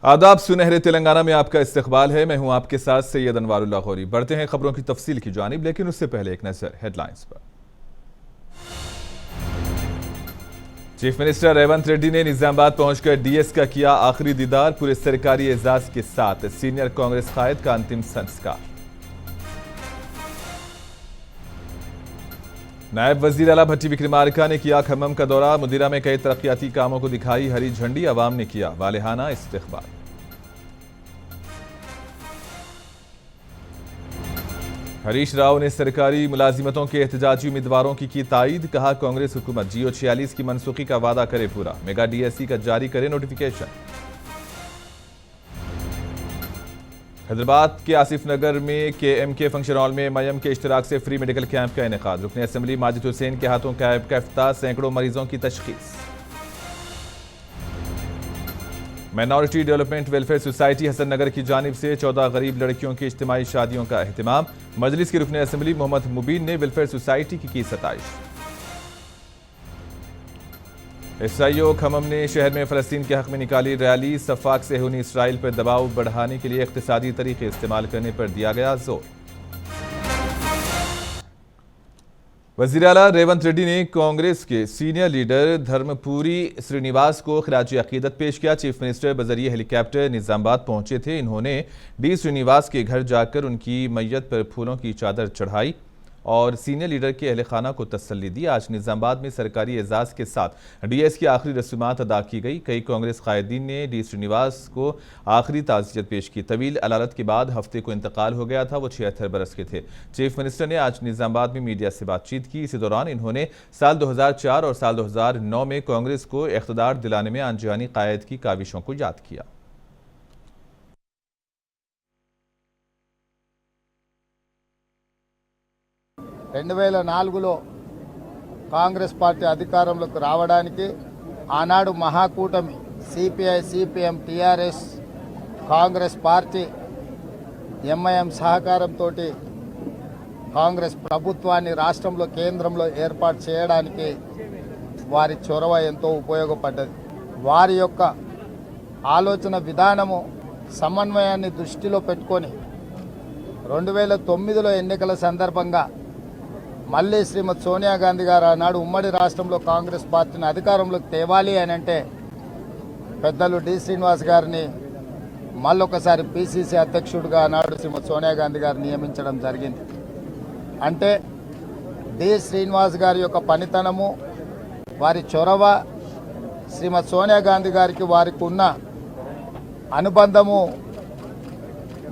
आदाब। सुनहरे तेलंगाना में आपका इस्तकबाल है। मैं हूं आपके साथ सैयद अनवारुल्लाह गौरी। बढ़ते हैं खबरों की तफसील की जानिब, लेकिन उससे पहले एक नजर हेडलाइंस पर। चीफ मिनिस्टर रेवंत रेड्डी ने निजामाबाद पहुंचकर डीएस का किया आखिरी दीदार। पूरे सरकारी एजाज के साथ सीनियर कांग्रेस कायद का अंतिम संस्कार। नायब वजीर आला भट्टी विक्रमार्का ने किया खम्मम का दौरा। मुदीरा में कई तरक्याती कामों को दिखाई हरी झंडी। अवाम ने किया वालेहाना इस्तकबाल। हरीश राव ने सरकारी मुलाजिमतों के एहतजाजी उम्मीदवारों की तायीद। कहा कांग्रेस हुकूमत जियो 46 की मनसूखी का वादा करे पूरा। मेगा डीएससी का जारी करे नोटिफिकेशन। हैदराबाद के आसिफ नगर में केएमके फंक्शन हॉल में मयम के इश्तराक से फ्री मेडिकल कैंप का इनेकाद। रुकन असेंबली माजिद हुसैन के हाथों कैंप का इफ्ताह। सैकड़ों मरीजों की तशखीस। Minority development welfare society Hasan Nagar की जानिब से 14 गरीब लड़कियों की इज्तिमाई शादियों का एहतमाम। मजलिस के रुकन असेंबली मोहम्मद मुबीन ने वेलफेयर सोसाइटी की सताइश। एसआईओ खम्मम ने शहर में फलस्तीन के हक में निकाली रैली। सफाक सेहूनी इसराइल पर दबाव बढ़ाने के लिए इक्तिसादी तरीके इस्तेमाल करने पर दिया गया जोर। वजीर आला रेवंत रेड्डी ने कांग्रेस के सीनियर लीडर धर्मपुरी श्रीनिवास को खिराज अकीदत पेश किया। चीफ मिनिस्टर बजरिए हेलीकॉप्टर निजामाबाद पहुंचे थे। इन्होंने डी श्रीनिवास के घर जाकर उनकी मैयत पर फूलों की चादर चढ़ाई और सीनियर लीडर के अहल खाना को तसल्ली दी। आज निजामाबाद में सरकारी एजाज के साथ डीएस की आखिरी रस्मात अदा की गई। कई कांग्रेस कायदीन ने डी श्रीनिवास को आखिरी ताज़ियत पेश की। तवील अलालत के बाद हफ्ते को इंतकाल हो गया था। वो 76 बरस के थे। चीफ मिनिस्टर ने आज निजामाबाद में मीडिया से बातचीत की। इसी दौरान इन्होंने साल 2004 और साल 2009 में कांग्रेस को इख्तिदार दिलाने में अनजानी कायद की काविशों को याद किया। 2004లో కాంగ్రెస్ పార్టీ అధికారంలోకి రావడానికి ఆనాడు మహాకూటమి CPI CPM TRS Congress party MIM సహకారంతో కాంగ్రెస్ ప్రభుత్వాన్ని రాష్ట్రంలో కేంద్రంలో ఏర్పాటు చేయడానికి వారి చొరవ ఎంతో ఉపయోగపడ్డది. వారి యొక్క ఆలోచన విధానము సమన్వయాన్ని దృష్టిలో పెట్టుకొని 2009లో ఎన్నికల సందర్భంగా మళ్ళీ శ్రీమతి సోనియా గాంధీ గారు ఆనాడు ఉమ్మడి రాష్ట్రంలో కాంగ్రెస్ పార్టీని అధికారంలోకి తేవాలి అని అంటే పెద్దలు డి శ్రీనివాస్ గారిని మళ్ళొకసారి పిసిసి అధ్యక్షుడిగా ఆనాడు శ్రీమతి సోనియా గాంధీ గారు నియమించడం జరిగింది. అంటే డి శ్రీనివాస్ గారి యొక్క పనితనము, వారి చొరవ, శ్రీమతి సోనియా గాంధీ గారికి వారికి ఉన్న అనుబంధము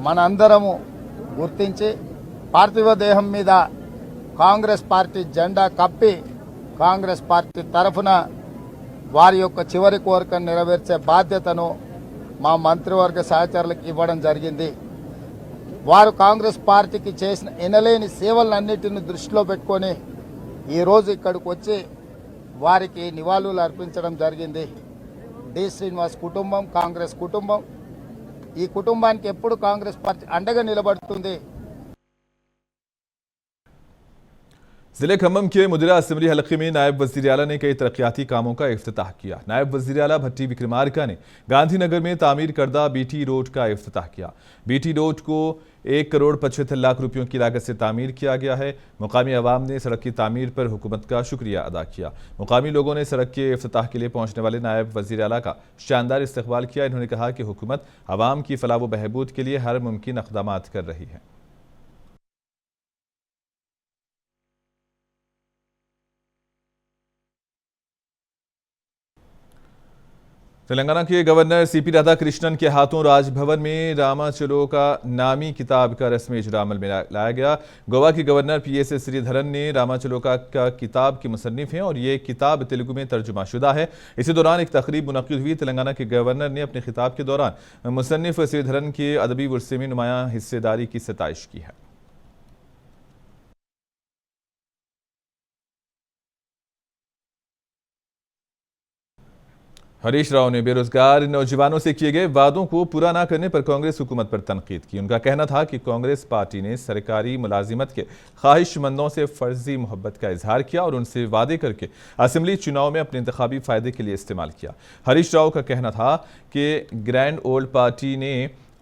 మనందరము గుర్తించి పార్థివ దేహం మీద కాంగ్రెస్ పార్టీ జెండా కప్పి కాంగ్రెస్ పార్టీ తరఫున వారి యొక్క చివరి కోరికను నెరవేర్చే బాధ్యతను మా మంత్రివర్గ సహచరులకు ఇవ్వడం జరిగింది. వారు కాంగ్రెస్ పార్టీకి చేసిన ఎనలేని సేవలన్నిటిని దృష్టిలో పెట్టుకొని ఈరోజు ఇక్కడికి వచ్చి వారికి నివాళులు అర్పించడం జరిగింది. డి శ్రీనివాస్ కుటుంబం కాంగ్రెస్ కుటుంబం, ఈ కుటుంబానికి ఎప్పుడు కాంగ్రెస్ పార్టీ అండగా నిలబడుతుంది. जिले खम्मम के मुदीरा असेंबली हलके में नायब वजीर आला ने कई तरक्याती कामों का इफ्तिताह किया। नायब वजीर आला भट्टी विक्रमार्का ने गांधीनगर में तामीर करदा बीटी रोड का इफ्तिताह किया। बीटी रोड को 1 करोड़ 75 लाख रुपयों की लागत से तामीर किया गया है। मुकामी अवाम ने सड़क की तामीर पर हुकूमत का शुक्रिया अदा किया। मुकामी लोगों ने सड़क के इफ्तिताह के लिए पहुंचने वाले नायब वजीर आला का शानदार इस्तकबाल किया। इन्होंने कहा कि हुकूमत अवाम की फलाह व बहबूद के लिए हर मुमकिन इक़दामात कर रही है। तेलंगाना के गवर्नर सीपी राधाकृष्णन के हाथों राजभवन में रामाचलोका नामी किताब का रस्मी इजरा अमल में लाया गया। गोवा के गवर्नर पीएस श्रीधरन ने रामाचलोका का किताब के मुसन्निफ हैं और ये किताब तेलुगु में तर्जुमा शुदा है। इसी दौरान एक तकरीब मुनक्किद हुई। तेलंगाना के गवर्नर ने अपने खिताब के दौरान मुसन्निफ श्रीधरन के अदबी वर्से में नुमायां हिस्सेदारी की सताइश की है। हरीश राव ने बेरोजगार नौजवानों से किए गए वादों को पूरा न करने पर कांग्रेस हुकूमत पर तनकीद की। उनका कहना था कि कांग्रेस पार्टी ने सरकारी मुलाजिमत के ख्वाहिशमंदों से फर्जी मोहब्बत का इजहार किया और उनसे वादे करके असेंबली चुनाव में अपने इंतखाबी फायदे के लिए इस्तेमाल किया। हरीश राव का कहना था कि ग्रैंड ओल्ड पार्टी ने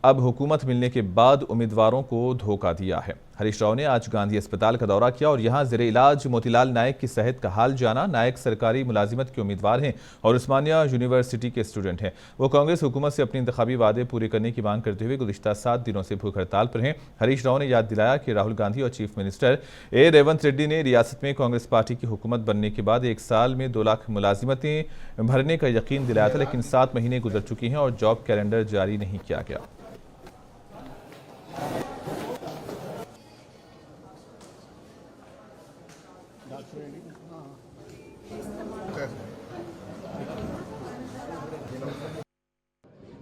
अब हुकूमत मिलने के बाद उम्मीदवारों को धोखा दिया है। हरीश राव ने आज गांधी अस्पताल का दौरा किया और यहां ज़ेरे इलाज मोतीलाल नायक की सेहत का हाल जाना। नायक सरकारी मुलाजिमत के उम्मीदवार हैं और उस्मानिया यूनिवर्सिटी के स्टूडेंट हैं। वो कांग्रेस हुकूमत से अपने इंतखाबी वादे पूरे करने की मांग करते हुए गुज़िश्ता 7 दिनों से भूख हड़ताल पर हैं। हरीश राव ने याद दिलाया कि राहुल गांधी और चीफ मिनिस्टर रेवंत रेड्डी ने रियासत में कांग्रेस पार्टी की हुकूमत बनने के बाद 1 साल में 2 लाख मुलाजिमतें भरने का यकीन दिलाया था, लेकिन 7 महीने गुजर चुकी हैं और जॉब कैलेंडर जारी नहीं किया गया।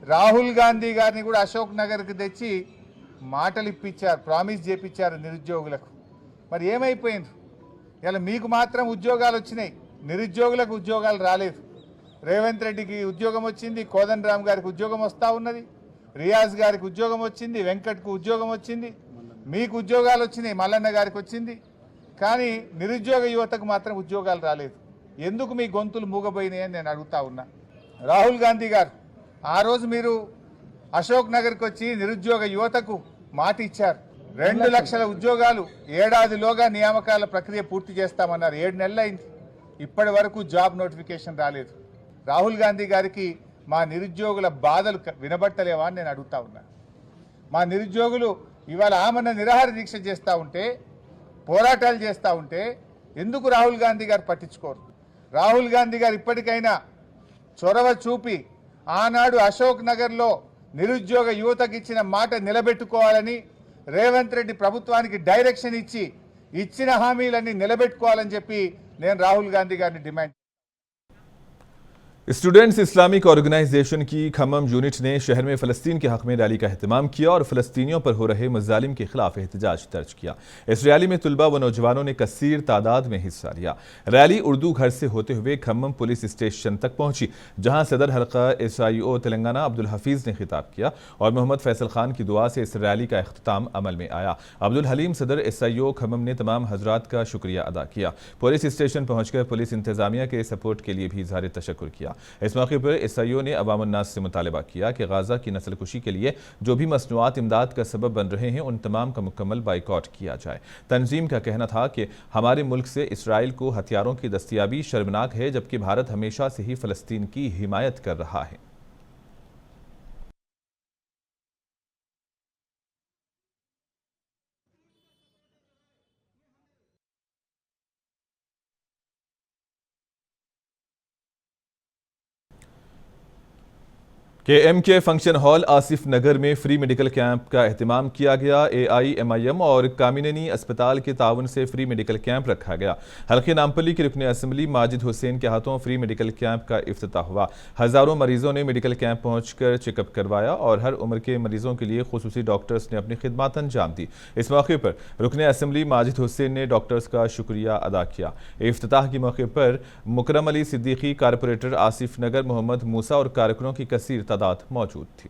రాహుల్ గాంధీ గారిని కూడా అశోక్ నగర్కి తెచ్చి మాటలు ఇప్పించారు, ప్రామిస్ చేపించారు నిరుద్యోగులకు. మరి ఏమైపోయింది? ఇలా మీకు మాత్రం ఉద్యోగాలు వచ్చినాయి, నిరుద్యోగులకు ఉద్యోగాలు రాలేదు. రేవంత్ రెడ్డికి ఉద్యోగం వచ్చింది, కోదండ రామ్ గారికి ఉద్యోగం వస్తూ ఉన్నది, రియాజ్ గారికి ఉద్యోగం వచ్చింది, వెంకట్కు ఉద్యోగం వచ్చింది, మీకు ఉద్యోగాలు వచ్చినాయి, మల్లన్న గారికి వచ్చింది. కానీ నిరుద్యోగ యువతకు మాత్రం ఉద్యోగాలు రాలేదు. ఎందుకు మీ గొంతులు మూగబోయినాయని నేను అడుగుతా ఉన్నా. రాహుల్ గాంధీ గారు ఆ రోజు మీరు అశోక్ నగర్కి వచ్చి నిరుద్యోగ యువతకు మాట ఇచ్చారు. 2 లక్షల ఉద్యోగాలు ఏడాదిలోగా నియామకాల ప్రక్రియ పూర్తి చేస్తామన్నారు. 7 నెలలు అయింది, ఇప్పటి వరకు జాబ్ నోటిఫికేషన్ రాలేదు. రాహుల్ గాంధీ గారికి మా నిరుద్యోగుల బాధలు వినబట్టలేవా అని నేను అడుగుతా ఉన్నా. మా నిరుద్యోగులు ఇవాళ ఆమరణ నిరాహార దీక్ష చేస్తూ ఉంటే, పోరాటాలు చేస్తూ ఉంటే ఎందుకు రాహుల్ గాంధీ గారు పట్టించుకోరు? రాహుల్ గాంధీ గారు ఇప్పటికైనా చొరవ చూపి ఆనాడు అశోక్ నగర్లో నిరుద్యోగ యువతకు ఇచ్చిన మాట నిలబెట్టుకోవాలని, రేవంత్ రెడ్డి ప్రభుత్వానికి డైరెక్షన్ ఇచ్చి ఇచ్చిన హామీలన్నీ నిలబెట్టుకోవాలని చెప్పి నేను రాహుల్ గాంధీ గారిని డిమాండ్. स्टूडेंट्स इस्लामिक ऑर्गेनाइजेशन की खम्मम यूनिट ने शहर में फ़लस्तीन के हक़ में रैली का एहतमाम किया और फ़लस्तीनियों पर हो रहे मज़ालिम के खिलाफ एहतजाज दर्ज किया। इस रैली में तुलबा व नौजवानों ने कसीर तादाद में हिस्सा लिया। रैली उर्दू घर से होते हुए खम्मम पुलिस स्टेशन तक पहुंची, जहां सदर हल्का SIO तेलंगाना अब्दुल हफीज़ ने खिताब किया और मोहम्मद फैसल खान की दुआ से इस रैली का अख्ताम अमल में आया। अब्दुल हलीम सदर SIO खम्मम ने तमाम हजरात का शुक्रिया अदा किया। पुलिस स्टेशन पहुँचकर पुलिस इंतजामिया के सपोर्ट के लिए भी इज़हार तशक्कुर किया। इस मौके पर SIO ने अवाम उन्नास से मुतालबा किया कि गाज़ा की नस्ल कुशी के लिए जो भी मसनूआत इमदाद का सबब बन रहे हैं, उन तमाम का मुकम्मल बाइकआउट किया जाए। तंजीम का कहना था कि हमारे मुल्क से इसराइल को हथियारों की दस्तयाबी शर्मनाक है, जबकि भारत हमेशा से ही फ़लस्तीन की हिमायत कर रहा है। KMK फंक्शन हॉल आसिफ नगर में फ्री मेडिकल कैंप का एहतमाम किया गया। AIMIM और कामिनी अस्पताल के ताउन से फ्री मेडिकल कैंप रखा गया। हल्के नामपल्ली के रुकन असम्बली माजिद हुसैन के हाथों फ्री मेडिकल कैंप का इफ्तिताह हुआ। हज़ारों मरीजों ने मेडिकल कैंप पहुंचकर चेकअप करवाया और हर उम्र के मरीजों के लिए खुसूसी डॉक्टर्स ने अपनी खिदमत अंजाम दी। इस मौके पर रुकन असम्बली माजिद हुसैन ने डॉक्टर्स का शुक्रिया अदा किया। इफ्तिताह के मौके पर मुकरम अली सिद्दीकी, कारपोरेटर आसिफ नगर मोहम्मद मूसा और कारकुनों की कसीर तादाद मौजूद थी।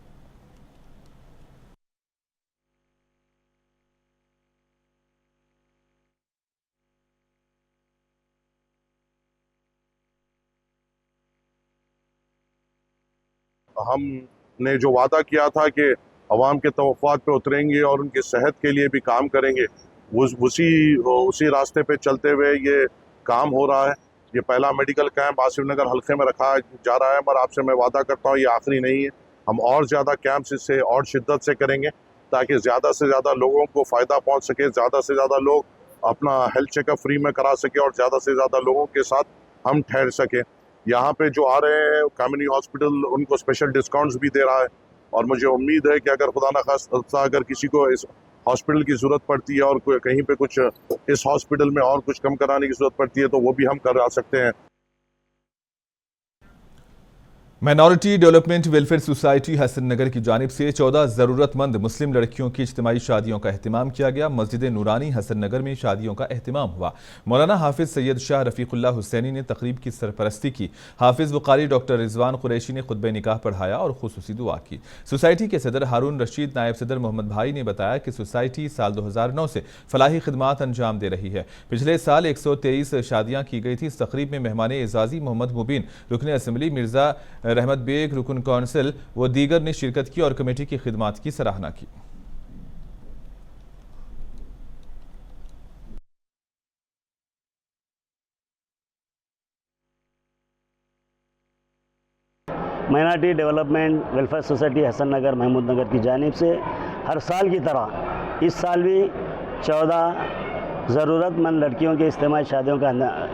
हमने जो वादा किया था कि अवाम के तवफ़्फ़ात पे उतरेंगे और उनकी सेहत के लिए भी काम करेंगे, उसी रास्ते पे चलते हुए ये काम हो रहा है। ये पहला मेडिकल कैंप आसिफ नगर हल्के में रखा जा रहा है, पर आपसे मैं वादा करता हूँ ये आखिरी नहीं है। हम और ज़्यादा कैंप्स इससे और शिद्दत से करेंगे ताकि ज़्यादा से ज़्यादा लोगों को फ़ायदा पहुँच सके, ज़्यादा से ज़्यादा लोग अपना हेल्थ चेकअप फ्री में करा सके और ज़्यादा से ज़्यादा लोगों के साथ हम ठहर सके। यहाँ पे जो आ रहे हैं कामिनी हॉस्पिटल उनको स्पेशल डिस्काउंट्स भी दे रहा है और मुझे उम्मीद है कि अगर खुदा न खास्ता अगर किसी को इस हॉस्पिटल की ज़रूरत पड़ती है और कहीं पे कुछ इस हॉस्पिटल में और कुछ कम कराने की ज़रूरत पड़ती है तो वो भी हम करा सकते हैं। Minority development welfare society Hasan Nagar की जानिब से 14 ज़रूरतमंद मुस्लिम लड़कियों की इज्तिमाई शादियों का एहतिमाम किया गया। मस्जिद नूरानी हसन नगर में शादियों का एहतिमाम हुआ। मौलाना हाफिज सैयद शाह रफ़ीकुल्लाह हुसैनी ने तकरीब की सरपरस्ती की। हाफिज वकारी डॉक्टर रिजवान कुरैशी ने खुतबे निकाह पढ़ाया और खुसूसी दुआ की। सोसाइटी के सदर हारून रशीद, नायब सदर मोहम्मद भाई ने बताया कि सोसाइटी साल 2009 से फलाही खिदमात अंजाम दे रही है। पिछले साल 123 शादियाँ की गई थी। इस तकरीब में मेहमान एजाज़ी मोहम्मद मुबीन, रुकन असम्बली, मिर्ज़ा रहमत बेग, रुकन कौंसिल व दीगर ने शिरकत की और कमेटी की खिदमात की सराहना की। Minority development welfare society Hasan Nagar Mahmood Nagar की जानिब से हर साल की तरह इस साल भी 14 ज़रूरतमंद लड़कियों के इज्तिमाई शादियों का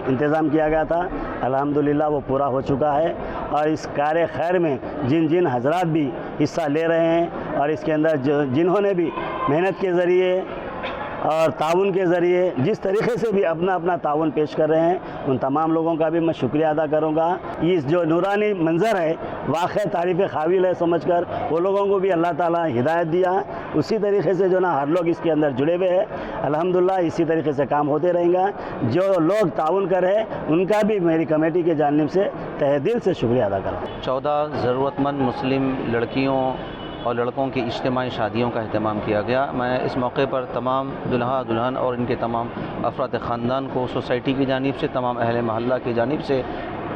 इंतज़ाम किया गया था। अल्हम्दुलिल्लाह वो पूरा हो चुका है और इस कार्य खैर में जिन जिन हजरात भी हिस्सा ले रहे हैं और इसके अंदर जिन्होंने भी मेहनत के ज़रिए और ताउन के ज़रिए जिस तरीके से भी अपना अपना ताउन पेश कर रहे हैं, उन तमाम लोगों का भी मैं शुक्रिया अदा करूँगा। इस जो नूरानी मंज़र है वाक़ई तारीफ़ काबिल है समझकर वो लोगों को भी अल्लाह ताला हिदायत दिया। उसी तरीके से जो ना हर लोग इसके अंदर जुड़े हुए हैं, अल्हम्दुलिल्लाह इसी तरीके से काम होते रहेगा। जो लोग ताउन कर रहे हैं उनका भी मेरी कमेटी के जानिब से तहे दिल से शुक्रिया अदा करूँ। 14 ज़रूरतमंद मुस्लिम लड़कियों और लड़कों की इज्तिमाई शादियों का अहतमाम किया गया। मैं इस मौके पर तमाम दुल्हा दुल्हन और इनके तमाम अफराद ख़ानदान को सोसाइटी की जानिब से, तमाम अहले महल्ला की जानिब से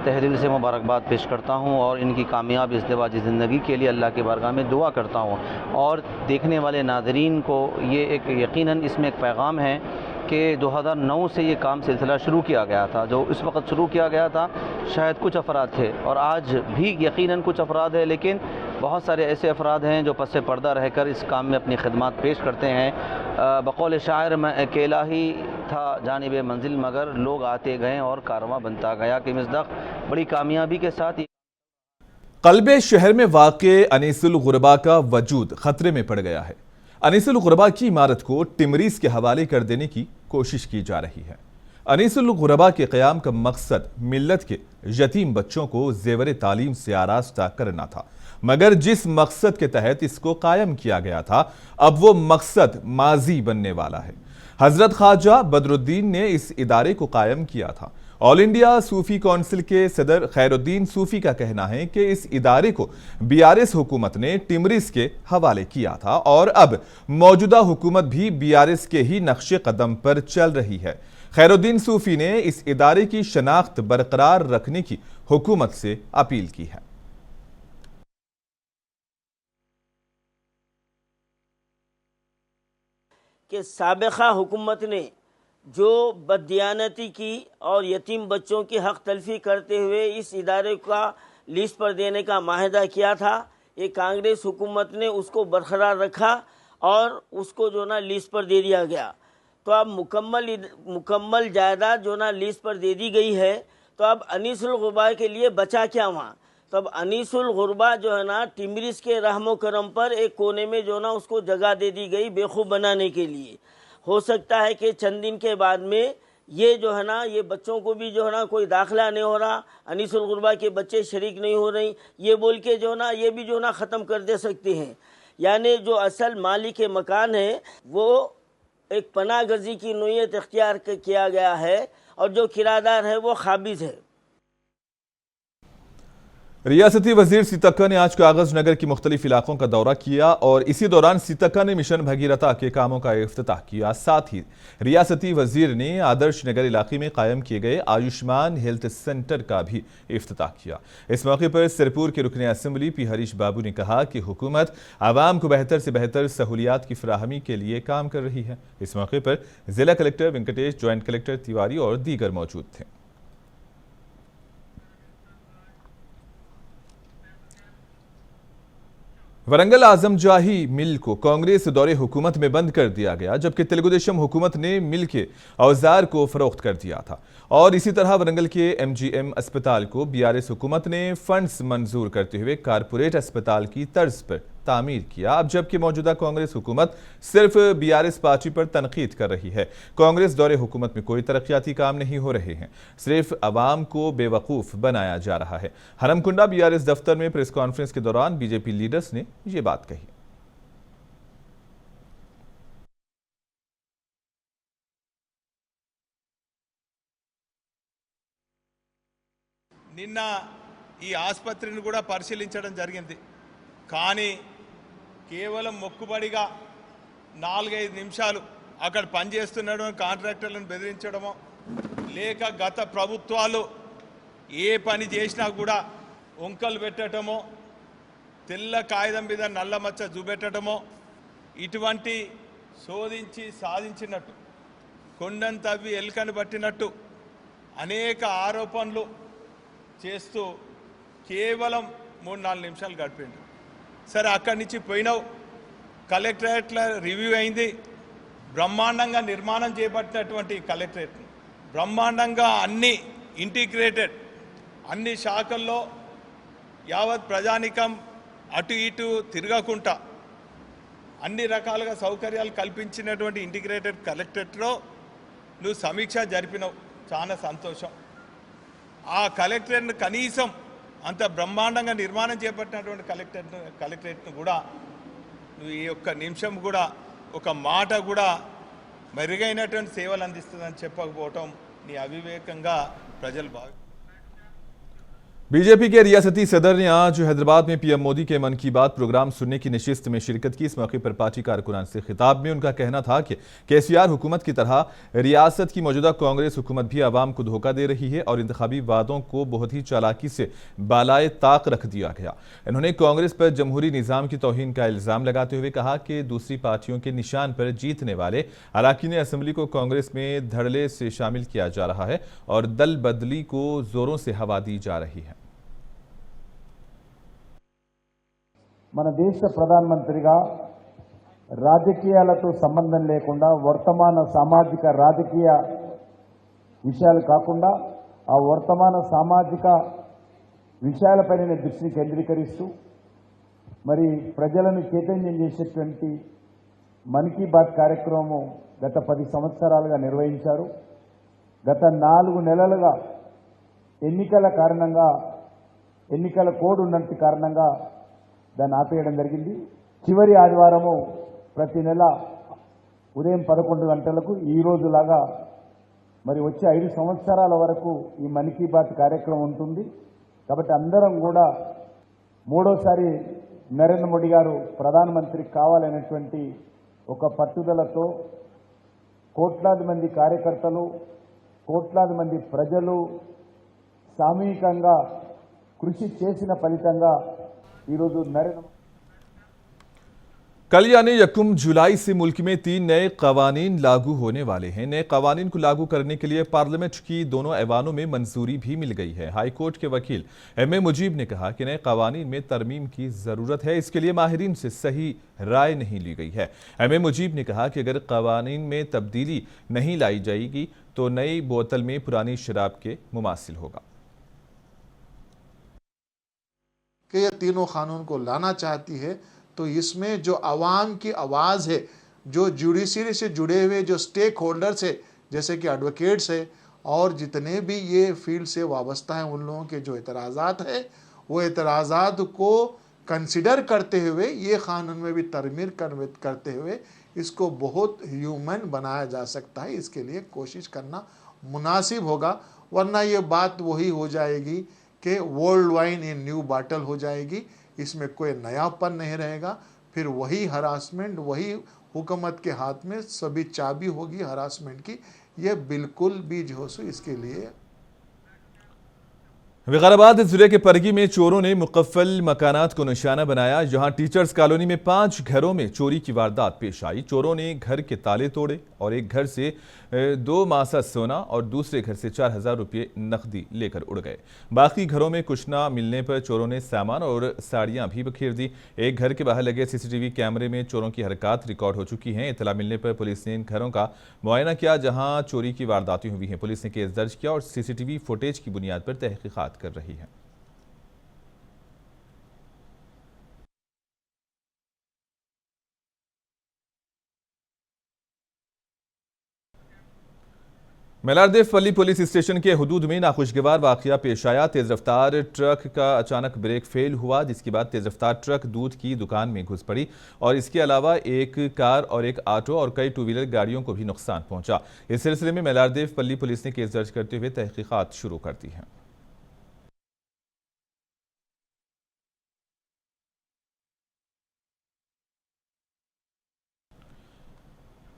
तहे दिल से मुबारकबाद पेश करता हूँ और इनकी कामयाब इज़्दिवाजी ज़िंदगी के लिए अल्लाह के बारगाह में दुआ करता हूँ। और देखने वाले नाज़रीन को ये एक यकीनन इसमें एक पैगाम है कि 2009 से ये काम सिलसिला शुरू किया गया था। जो इस वक्त शुरू किया गया था शायद कुछ अफराद थे और आज भी यकीनन कुछ अफराद है, लेकिन बहुत सारे ऐसे अफराद हैं जो पस पर्दा रहकर इस काम में अपनी खिदमत पेश करते हैं। बकौल शायर मैं अकेला ही था जानिब मंजिल मगर लोग आते गए और कारवां बनता गया कि मिसदाक बड़ी कामयाबी के साथ कल्बे शहर में वाक़े अनीसुल गुरबा का वजूद खतरे में पड़ गया है। अनीसुल गुरबा की इमारत को टिमरीज के हवाले कर देने की कोशिश की जा रही है। अनीसुल गुरबा के क़याम का मकसद मिल्लत के यतीम बच्चों को ज़ेवर तालीम से आरास्ता करना था, मगर जिस मकसद के तहत इसको कायम किया गया था अब वो मकसद माजी बनने वाला है। हजरत ख्वाजा बदरुद्दीन ने इस इदारे को कायम किया था। ऑल इंडिया सूफी काउंसिल के सदर खैरुद्दीन सूफी का कहना है कि इस इदारे को बीआरएस हुकूमत ने टिमरीज के हवाले किया था और अब मौजूदा हुकूमत भी बीआरएस के ही नक्शे कदम पर चल रही है। खैरुद्दीन सूफी ने इस इदारे की शनाख्त बरकरार रखने की हुकूमत से अपील की है। कि साबिक़ा हुकूमत ने जो बददियानती की और यतीम बच्चों की हक तलफी करते हुए इस इदारे का लिस्ट पर देने का माहिदा किया था, ये कांग्रेस हुकूमत ने उसको बरकरार रखा और उसको जो ना लिस्ट पर दे दिया गया। तो अब मुकम्मल जायदाद जो ना लिस्ट पर दे दी गई है, तो अब अनीसुल गुरबा के लिए बचा क्या वहाँ? तो अब अनीसुल गुरबा जो है ना टिमरीज के रहमो करम पर एक कोने में जो ना उसको जगह दे दी गई बेखूब बनाने के लिए। हो सकता है कि चंद दिन के बाद में ये जो है ना ये बच्चों को भी जो है ना कोई दाखिला नहीं हो रहा, अनीसुल गुरबा के बच्चे शरीक नहीं हो रही, ये बोल के जो ना ये भी जो ना ख़त्म कर दे सकते हैं। यानी जो असल मालिक के मकान है वो एक पनाह गर्जी की नोयत इख्तियार किया गया है और जो किराएदार है वो खाबिज है। रियासती वजीर सीतक्का ने आज कागज नगर की मुख्तलिफ इलाकों का दौरा किया और इसी दौरान सीतक्का ने मिशन भगीरथा के कामों का इफ्तिताह किया। साथ ही रियासती वजीर ने आदर्श नगर इलाके में कायम किए गए आयुष्मान हेल्थ सेंटर का भी इफ्तिताह किया। इस मौके पर सिरपुर के रुकने असम्बली पी हरीश बाबू ने कहा कि हुकूमत आवाम को बेहतर से बेहतर सहूलियात की फराहमी के लिए काम कर रही है। इस मौके पर जिला collector Venkatesh, joint collector Tiwari और दीगर मौजूद थे। वरंगल आजम जाही मिल को कांग्रेस दौरे हुकूमत में बंद कर दिया गया, जबकि तेलुगुदेशम हुकूमत ने मिल के औजार को फरोख्त कर दिया था। और इसी तरह वरंगल के MGM अस्पताल को बीआरएस हुकूमत ने फंड्स मंजूर करते हुए कारपोरेट अस्पताल की तर्ज पर तामीर किया। अब जबकि मौजूदा कांग्रेस हुकूमत सिर्फ बीआरएस पार्टी पर तनकीद कर रही है। कांग्रेस दौरे हुकूमत में कोई तरक्याती काम नहीं हो रहे हैं, सिर्फ अवाम को बेवकूफ़ बनाया जा रहा है। हरमकुंडा बीआरएस दफ्तर में प्रेस कॉन्फ्रेंस के दौरान बीजेपी लीडर्स ने ये बात कही। నిన్న ఈ ఆసుపత్రిని కూడా పరిశీలించడం జరిగింది. కానీ కేవలం మొక్కుబడిగా 4-5 నిమిషాలు అక్కడ పనిచేస్తున్న కాంట్రాక్టర్లను బెదిరించడమో, లేక గత ప్రభుత్వాలు ఏ పని చేసినా కూడా వంకలు పెట్టడమో, తెల్ల కాగితం మీద నల్ల మచ్చ చూపెట్టడమో, ఇటువంటి శోధించి సాధించినట్టు, కొండను తవ్వి ఎలుకను పట్టినట్టు అనేక ఆరోపణలు చేస్తూ కేవలం 3-4 నిమిషాలు గడిపిండు. సరే, అక్కడి నుంచి పోయినావు, కలెక్టరేట్ల రివ్యూ అయింది. బ్రహ్మాండంగా నిర్మాణం చేపట్టినటువంటి కలెక్టరేట్ బ్రహ్మాండంగా అన్ని ఇంటిగ్రేటెడ్, అన్ని శాఖల్లో యావత్ ప్రజానికం అటు ఇటు తిరగకుండా అన్ని రకాలుగా సౌకర్యాలు కల్పించినటువంటి ఇంటిగ్రేటెడ్ కలెక్టరేట్లో నువ్వు సమీక్ష జరిపినావు. చాలా సంతోషం. ఆ కలెక్టరేట్ను కనీసం అంత బ్రహ్మాండంగా నిర్మాణం చేపట్టినటువంటి కలెక్టరేట్ను కూడా నువ్వు ఈ ఒక్క నిమిషం కూడా ఒక మాట కూడా మెరుగైనటువంటి సేవలు అందిస్తుందని చెప్పకపోవటం నీ అవివేకంగా ప్రజలు భావిస్తారు. बीजेपी के रियासती सदर ने आज हैदराबाद में पीएम मोदी के मन की बात प्रोग्राम सुनने की नशिस्त में शिरकत की। इस मौके पर पार्टी कारकुनान से खिताब में उनका कहना था कि केसीआर हुकूमत की तरह रियासत की मौजूदा कांग्रेस हुकूमत भी आवाम को धोखा दे रही है और इंतखाबी वादों को बहुत ही चालाकी से बालाए ताक रख दिया गया। इन्होंने कांग्रेस पर जमहूरी निज़ाम की तौहीन का इल्ज़ाम लगाते हुए कहा कि दूसरी पार्टियों के निशान पर जीतने वाले अराकीन असम्बली को कांग्रेस में धड़ल्ले से शामिल किया जा रहा है और दल बदली को जोरों से हवा दी जा रही है। మన దేశ ప్రధానమంత్రిగా రాజకీయాలతో సంబంధం లేకుండా వర్తమాన సామాజిక రాజకీయ విషయాలు కాకుండా ఆ వర్తమాన సామాజిక విషయాలపైన దృష్టిని కేంద్రీకరిస్తూ మరి ప్రజలను చైతన్యం చేసేటువంటి మన్ కీ బాత్ కార్యక్రమం గత 10 సంవత్సరాలుగా నిర్వహించారు. గత 4 నెలలుగా ఎన్నికల కారణంగా ఎన్నికల కోడ్ ఉన్నంత కారణంగా దాన్ని ఆపేయడం జరిగింది. చివరి ఆదివారము ప్రతి నెల ఉదయం 11 గంటలకు ఈ రోజులాగా మరి వచ్చే 5 సంవత్సరాల వరకు ఈ మన్ కీ బాత్ కార్యక్రమం ఉంటుంది. కాబట్టి అందరం కూడా మూడోసారి నరేంద్ర మోడీ గారు ప్రధానమంత్రి కావాలనేటువంటి ఒక పట్టుదలతో కోట్లాది మంది కార్యకర్తలు, కోట్లాది మంది ప్రజలు సామూహికంగా కృషి చేసిన ఫలితంగా ఈరోజు నరేంద్ర कल यानी 1 जुलाई से मुल्क में 3 नए कवानीन लागू होने वाले हैं। नए कवानीन को लागू करने के लिए पार्लियामेंट की दोनों ऐवानों में मंजूरी भी मिल गई है। हाई कोर्ट के वकील एम ए मुजीब ने कहा कि नए कवानीन में तरमीम की जरूरत है, इसके लिए माहिरीन से सही राय नहीं ली गई है। एम ए मुजीब ने कहा कि अगर कवानीन में तब्दीली नहीं लाई जाएगी तो नई बोतल में पुरानी शराब के मुमासिल होगा। कि यह तीनों कानून को लाना चाहती है तो इसमें जो आवाम की आवाज़ है, जो जुडिशरी से जुड़े हुए जो स्टेक होल्डर्स है, जैसे कि एडवोकेट्स है और जितने भी ये फील्ड से वाबस्ता हैं, उन लोगों के जो एतराज़ात है वो एतराज़ात को कंसिडर करते हुए ये कानून में भी तरमीर करते हुए इसको बहुत ह्यूमन बनाया जा सकता है। इसके लिए कोशिश करना मुनासिब होगा, वरना ये बात वही हो जाएगी कि old wine in new bottle हो जाएगी। इसमें कोई नयापन नहीं रहेगा, फिर वही हरासमेंट, वही हुकूमत के हाथ में सभी चाबी होगी हरासमेंट की। ये बिल्कुल भी जो सो इसके लिए विकाराबाद जिले के परगी में चोरों ने मुकफ्फल मकानात को निशाना बनाया। जहां टीचर्स कॉलोनी में 5 घरों में चोरी की वारदात पेश आई। चोरों ने घर के ताले तोड़े और एक घर से 2 मासा सोना और दूसरे घर से 4000 रुपये नकदी लेकर उड़ गए। बाकी घरों में कुछ न मिलने पर चोरों ने सामान और साड़ियां भी बखेर दी। एक घर के बाहर लगे सीसीटीवी कैमरे में चोरों की हरकत रिकॉर्ड हो चुकी हैं। इतला मिलने पर पुलिस ने इन घरों का मुआयना किया जहां चोरी की वारदातें हुई हैं। पुलिस ने केस दर्ज किया और सीसीटीवी फुटेज की बुनियाद पर तहकीकात कर रही है। मेलारदेव पल्ली पुलिस स्टेशन के हुदूद में नाखुशगवार वाकया पेश आया। तेज रफ्तार ट्रक का अचानक ब्रेक फेल हुआ, जिसके बाद तेज रफ्तार ट्रक दूध की दुकान में घुस पड़ी और इसके अलावा एक कार और एक ऑटो और कई टू व्हीलर गाड़ियों को भी नुकसान पहुंचा। इस सिलसिले में मेलारदेव पल्ली पुलिस ने केस दर्ज करते हुए तहकीकात शुरू कर दी है।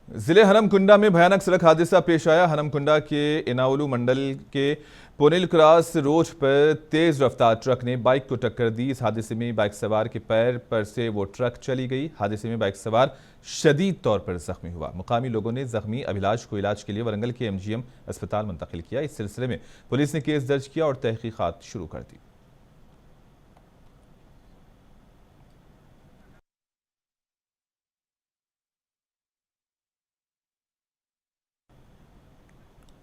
जिले हनमकुंडा में भयानक सड़क हादसा पेश आया। हनमकुंडा के इनाउलू मंडल के पुनिल क्रॉस रोड पर तेज रफ्तार ट्रक ने बाइक को टक्कर दी। इस हादसे में बाइक सवार के पैर पर से वो ट्रक चली गई। हादसे में बाइक सवार शदीद तौर पर जख्मी हुआ। मुकामी लोगों ने जख्मी अभिलाष को इलाज के लिए वरंगल के MGM अस्पताल मुंतकिल किया। इस सिलसिले में पुलिस ने केस दर्ज किया और तहकीकात शुरू कर दी।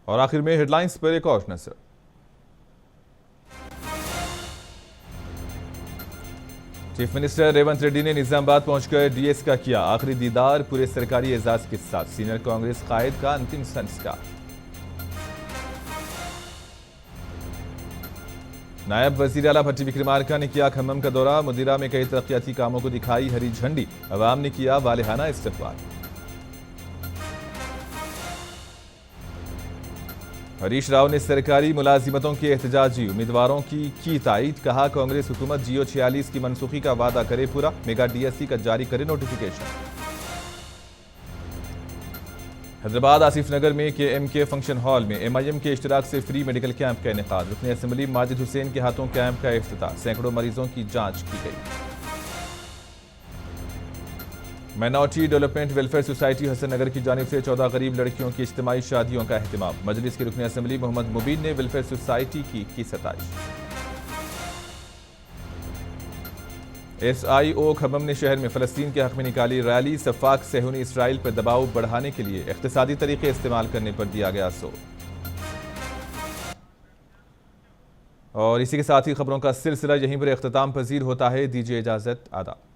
और आखिर में हेडलाइंस पर एक और नजर। चीफ मिनिस्टर रेवंत रेड्डी ने निजामाबाद पहुंचकर DS का किया आखिरी दीदार। पूरे सरकारी एजाज के साथ सीनियर कांग्रेस कायद का अंतिम संस्कार। नायब वजीर आला भट्टी विक्रमार्का ने किया खम्मम का दौरा। मुदीरा में कई तरक्याती कामों को दिखाई हरी झंडी। अवाम ने किया वालेहाना इस्तकबाल। हरीश राव ने सरकारी मुलाजिमतों के एहतजाजी उम्मीदवारों की तायीद। कहा कांग्रेस हुकूमत GO 46 की मनसूखी का वादा करे पूरा। मेगा DSC का जारी करे नोटिफिकेशन। हैदराबाद आसिफ नगर में KMK फंक्शन हॉल में MIM के इश्तराक से फ्री मेडिकल कैंप का इनेकाद। रुकन असेंबली माजिद हुसैन के हाथों कैंप का इफ्तिताह। सैकड़ों मरीजों की जांच की गई। Minority development welfare society Hasan Nagar की जानिब से 14 गरीब लड़कियों की इज्तिमाई शादियों का अहतमाम। मजलिस के रुकन असेंबली मोहम्मद मुबीन ने वेलफेयर सोसाइटी की सताइश। SIO खम्मम ने शहर में फलस्तीन के हक में निकाली रैली। सफाक सेहूनी इसराइल पर दबाव बढ़ाने के लिए इख्तिसादी तरीके इस्तेमाल करने पर दिया गया जोर। और इसी के साथ ही खबरों का सिलसिला यहीं पर इख्तिताम पजीर होता है। दीजिए इजाजत, आदाब।